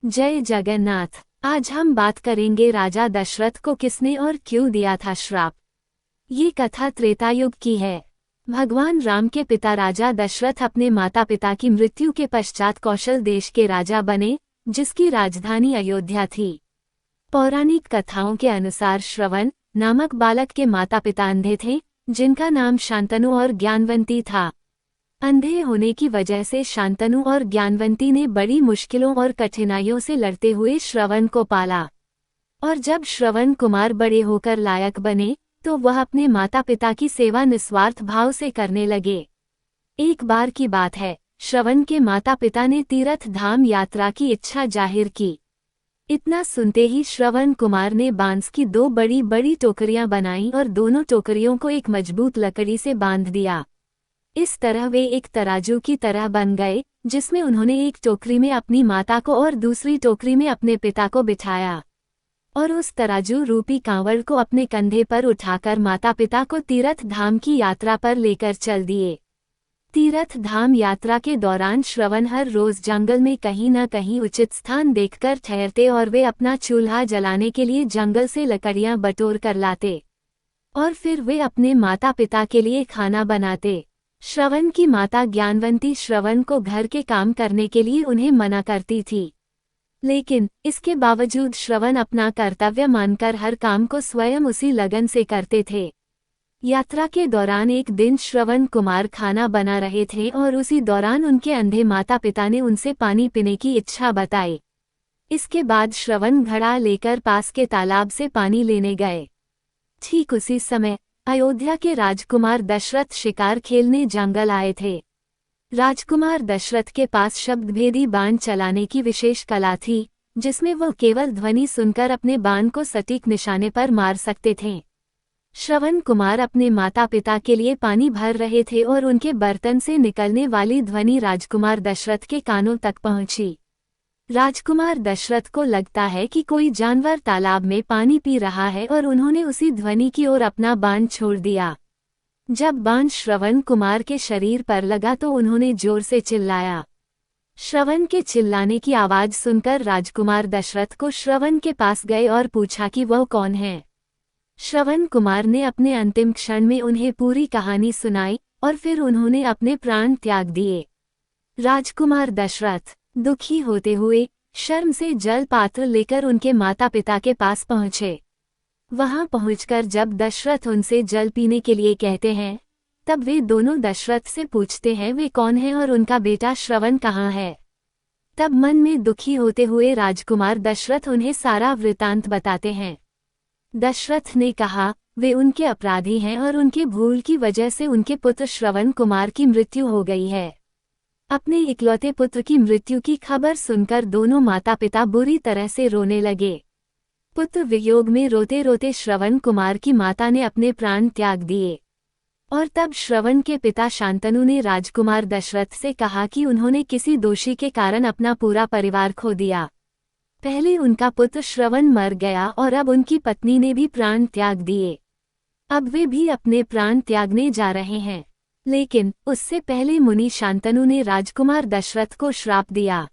जय जगन्नाथ। आज हम बात करेंगे राजा दशरथ को किसने और क्यों दिया था श्राप। ये कथा त्रेतायुग की है। भगवान राम के पिता राजा दशरथ अपने माता पिता की मृत्यु के पश्चात कौशल देश के राजा बने, जिसकी राजधानी अयोध्या थी। पौराणिक कथाओं के अनुसार श्रवण नामक बालक के माता पिता अंधे थे, जिनका नाम शांतनु और ज्ञानवंती था। अंधे होने की वजह से शांतनु और ज्ञानवंती ने बड़ी मुश्किलों और कठिनाइयों से लड़ते हुए श्रवण को पाला। और जब श्रवण कुमार बड़े होकर लायक बने, तो वह अपने माता पिता की सेवा निस्वार्थ भाव से करने लगे। एक बार की बात है, श्रवण के माता पिता ने तीर्थ धाम यात्रा की इच्छा जाहिर की। इतना सुनते ही श्रवण कुमार ने बांस की दो बड़ी बड़ी टोकरियां बनाईं और दोनों टोकरियों को एक मजबूत लकड़ी से बांध दिया। इस तरह वे एक तराजू की तरह बन गए, जिसमें उन्होंने एक टोकरी में अपनी माता को और दूसरी टोकरी में अपने पिता को बिठाया और उस तराजू रूपी कांवड़ को अपने कंधे पर उठाकर माता पिता को तीर्थ धाम की यात्रा पर लेकर चल दिए। तीर्थ धाम यात्रा के दौरान श्रवण हर रोज जंगल में कहीं न कहीं उचित स्थान देखकर ठहरते और वे अपना चूल्हा जलाने के लिए जंगल से लकड़ियां बटोर कर लाते और फिर वे अपने माता पिता के लिए खाना बनाते। श्रवण की माता ज्ञानवंती श्रवण को घर के काम करने के लिए उन्हें मना करती थी, लेकिन इसके बावजूद श्रवण अपना कर्तव्य मानकर हर काम को स्वयं उसी लगन से करते थे। यात्रा के दौरान एक दिन श्रवण कुमार खाना बना रहे थे और उसी दौरान उनके अंधे माता पिता ने उनसे पानी पीने की इच्छा बताई। इसके बाद श्रवण घड़ा लेकर पास के तालाब से पानी लेने गए। ठीक उसी समय अयोध्या के राजकुमार दशरथ शिकार खेलने जंगल आए थे। राजकुमार दशरथ के पास शब्दभेदी बाण चलाने की विशेष कला थी, जिसमें वह केवल ध्वनि सुनकर अपने बाण को सटीक निशाने पर मार सकते थे। श्रवण कुमार अपने माता पिता के लिए पानी भर रहे थे और उनके बर्तन से निकलने वाली ध्वनि राजकुमार दशरथ के कानों तक पहुंची। राजकुमार दशरथ को लगता है कि कोई जानवर तालाब में पानी पी रहा है और उन्होंने उसी ध्वनि की ओर अपना बाण छोड़ दिया। जब बाण श्रवण कुमार के शरीर पर लगा तो उन्होंने जोर से चिल्लाया। श्रवण के चिल्लाने की आवाज सुनकर राजकुमार दशरथ को श्रवण के पास गए और पूछा कि वह कौन है। श्रवण कुमार ने अपने अंतिम क्षण में उन्हें पूरी कहानी सुनाई और फिर उन्होंने अपने प्राण त्याग दिए। राजकुमार दशरथ दुखी होते हुए शर्म से जल पात्र लेकर उनके माता पिता के पास पहुँचे। वहां पहुंचकर जब दशरथ उनसे जल पीने के लिए कहते हैं, तब वे दोनों दशरथ से पूछते हैं वे कौन हैं और उनका बेटा श्रवण कहाँ है। तब मन में दुखी होते हुए राजकुमार दशरथ उन्हें सारा वृतांत बताते हैं। दशरथ ने कहा वे उनके अपराधी हैं और उनके भूल की वजह से उनके पुत्र श्रवण कुमार की मृत्यु हो गई है। अपने इकलौते पुत्र की मृत्यु की खबर सुनकर दोनों माता पिता बुरी तरह से रोने लगे। पुत्र वियोग में रोते रोते श्रवण कुमार की माता ने अपने प्राण त्याग दिए और तब श्रवण के पिता शांतनु ने राजकुमार दशरथ से कहा कि उन्होंने किसी दोषी के कारण अपना पूरा परिवार खो दिया। पहले उनका पुत्र श्रवण मर गया और अब उनकी पत्नी ने भी प्राण त्याग दिए। अब वे भी अपने प्राण त्यागने जा रहे हैं, लेकिन उससे पहले मुनि शांतनु ने राजकुमार दशरथ को श्राप दिया।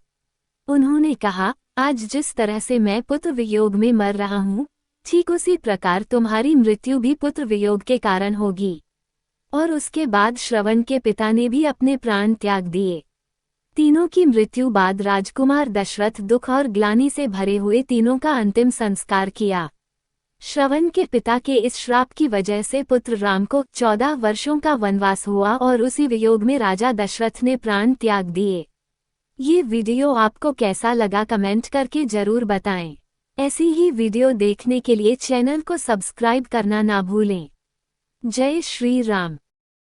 उन्होंने कहा, आज जिस तरह से मैं पुत्र वियोग में मर रहा हूँ, ठीक उसी प्रकार तुम्हारी मृत्यु भी पुत्र वियोग के कारण होगी। और उसके बाद श्रवण के पिता ने भी अपने प्राण त्याग दिए। तीनों की मृत्यु बाद राजकुमार दशरथ दुख और ग्लानि से भरे हुए तीनों का अंतिम संस्कार किया। श्रवण के पिता के इस श्राप की वजह से पुत्र राम को 14 वर्षों का वनवास हुआ और उसी वियोग में राजा दशरथ ने प्राण त्याग दिए। ये वीडियो आपको कैसा लगा कमेंट करके जरूर बताएं। ऐसी ही वीडियो देखने के लिए चैनल को सब्सक्राइब करना ना भूलें। जय श्री राम।